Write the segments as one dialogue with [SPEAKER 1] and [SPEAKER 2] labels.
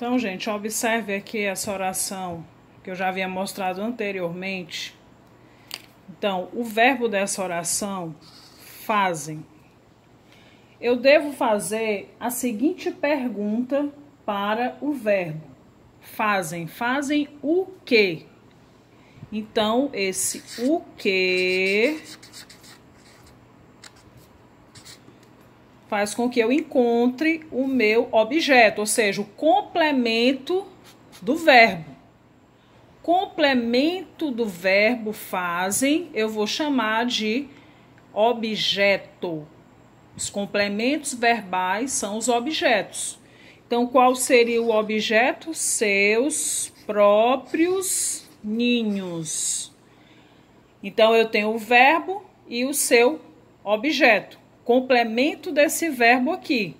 [SPEAKER 1] Então, gente, observe aqui essa oração que eu já havia mostrado anteriormente. Então, o verbo dessa oração, fazem. Eu devo fazer a seguinte pergunta para o verbo. Fazem. Fazem o quê? Então, esse o quê faz com que eu encontre o meu objeto, ou seja, o complemento do verbo. Complemento do verbo fazem, eu vou chamar de objeto. Os complementos verbais são os objetos. Então, qual seria o objeto? Seus próprios ninhos. Então, eu tenho o verbo e o seu objeto. Complemento desse verbo aqui.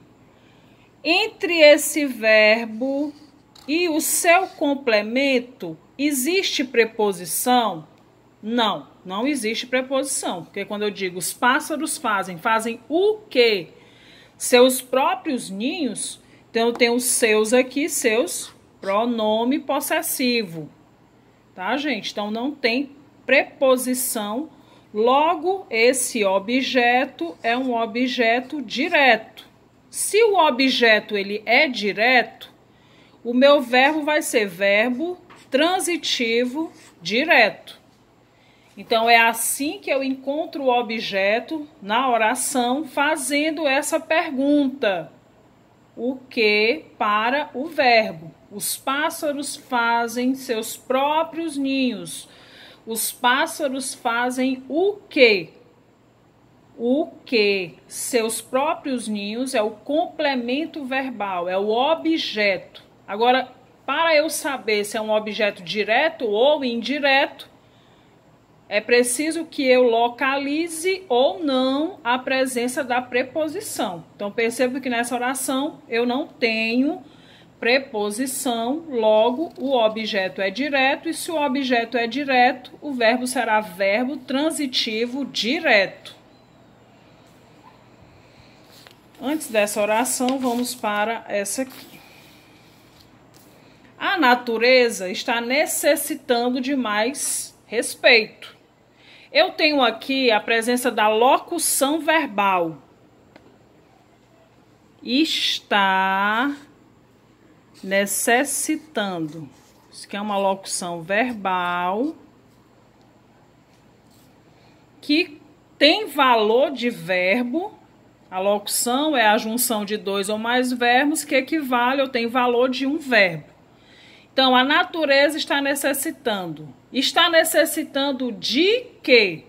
[SPEAKER 1] Entre esse verbo e o seu complemento, existe preposição? Não, não existe preposição. Porque quando eu digo os pássaros fazem, fazem o quê? Seus próprios ninhos. Então, eu tenho os seus aqui, seus, pronome possessivo. Tá, gente? Então, não tem preposição. Logo, esse objeto é um objeto direto. Se o objeto ele é direto, o meu verbo vai ser verbo transitivo direto. Então, é assim que eu encontro o objeto na oração, fazendo essa pergunta. O que para o verbo? Os pássaros fazem seus próprios ninhos. Os pássaros fazem o quê? O que? Seus próprios ninhos é o complemento verbal, é o objeto. Agora, para eu saber se é um objeto direto ou indireto, é preciso que eu localize ou não a presença da preposição. Então, perceba que nessa oração eu não tenho preposição, logo o objeto é direto, e se o objeto é direto, o verbo será verbo transitivo direto. Antes dessa oração, vamos para essa aqui. A natureza está necessitando de mais respeito. Eu tenho aqui a presença da locução verbal. Está necessitando. Isso aqui é uma locução verbal que tem valor de verbo. A locução é a junção de dois ou mais verbos que equivale ou tem valor de um verbo. Então, a natureza está necessitando. Está necessitando de quê?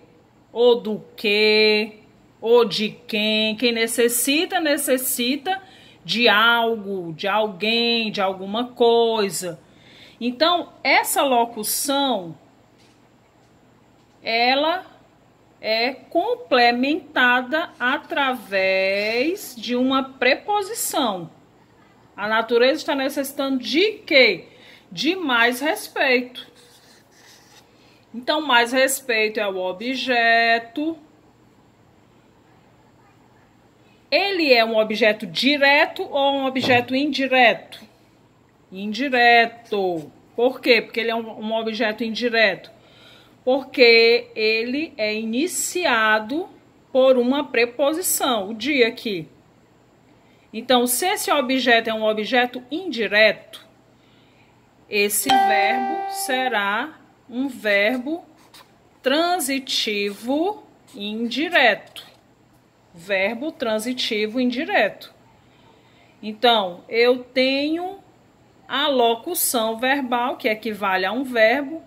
[SPEAKER 1] Ou do quê? Ou de quem? Quem necessita, necessita de algo, de alguém, de alguma coisa. Então, essa locução, ela é complementada através de uma preposição. A natureza está necessitando de quê? De mais respeito. Então, mais respeito é o objeto. Ele é um objeto direto ou um objeto indireto? Indireto. Por quê? Porque ele é um objeto indireto. Porque ele é iniciado por uma preposição, o de aqui. Então, se esse objeto é um objeto indireto, esse verbo será um verbo transitivo indireto. Verbo transitivo indireto. Então, eu tenho a locução verbal, que equivale a um verbo,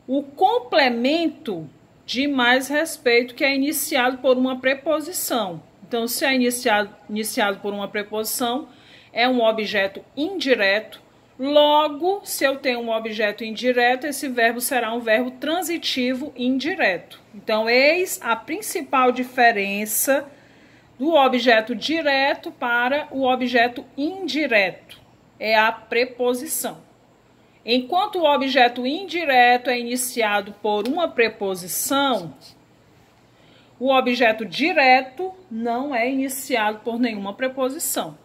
[SPEAKER 1] o complemento de mais respeito, que é iniciado por uma preposição. Então, se é iniciado por uma preposição, é um objeto indireto. Logo, se eu tenho um objeto indireto, esse verbo será um verbo transitivo indireto. Então, eis a principal diferença do objeto direto para o objeto indireto. É a preposição. Enquanto o objeto indireto é iniciado por uma preposição, o objeto direto não é iniciado por nenhuma preposição.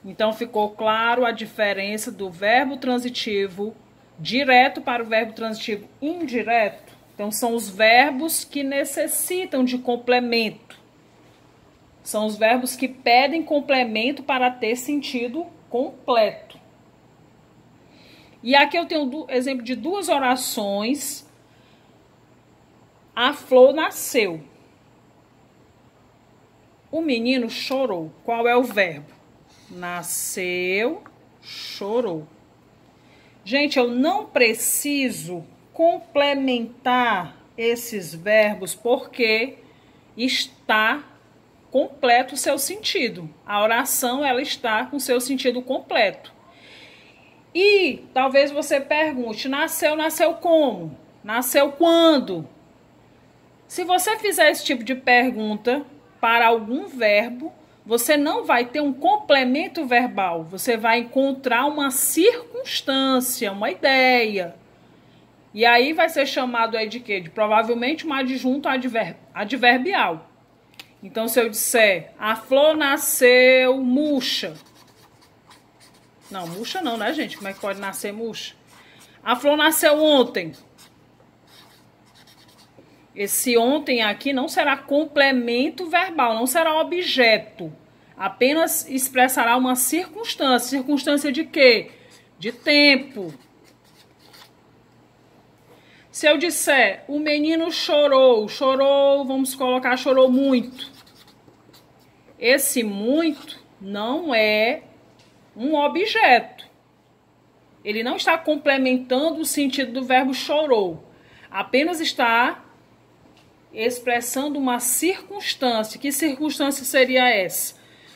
[SPEAKER 1] Então, ficou claro a diferença do verbo transitivo direto para o verbo transitivo indireto? Então, são os verbos que necessitam de complemento. São os verbos que pedem complemento para ter sentido completo. E aqui eu tenho exemplo de duas orações. A flor nasceu. O menino chorou. Qual é o verbo? Nasceu, chorou. Gente, eu não preciso complementar esses verbos porque está completo o seu sentido. A oração, ela está com seu sentido completo. E talvez você pergunte, nasceu como? Nasceu quando? Se você fizer esse tipo de pergunta para algum verbo, você não vai ter um complemento verbal. Você vai encontrar uma circunstância, uma ideia. E aí vai ser chamado aí de quê? De provavelmente um adjunto adverbial. Então, se eu disser, a flor nasceu murcha. Não, murcha não, né, gente? Como é que pode nascer murcha? A flor nasceu ontem. Esse ontem aqui não será complemento verbal, não será objeto. Apenas expressará uma circunstância. Circunstância de quê? De tempo. Se eu disser, o menino chorou, vamos colocar, chorou muito. Esse muito não é um objeto. Ele não está complementando o sentido do verbo chorou. Apenas está expressando uma circunstância. Que circunstância seria essa?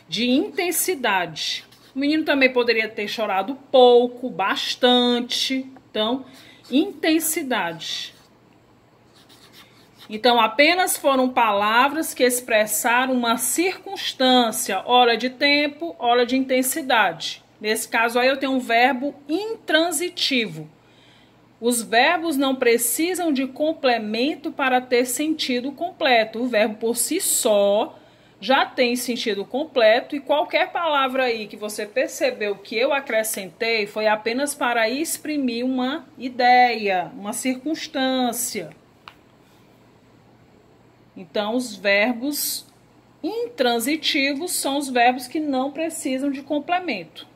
[SPEAKER 1] De intensidade. O menino também poderia ter chorado pouco, bastante. Então, intensidade. Então, apenas foram palavras que expressaram uma circunstância, hora de tempo, hora de intensidade. Nesse caso aí eu tenho um verbo intransitivo. Os verbos não precisam de complemento para ter sentido completo. O verbo por si só já tem sentido completo e qualquer palavra aí que você percebeu que eu acrescentei foi apenas para exprimir uma ideia, uma circunstância. Então, os verbos intransitivos são os verbos que não precisam de complemento.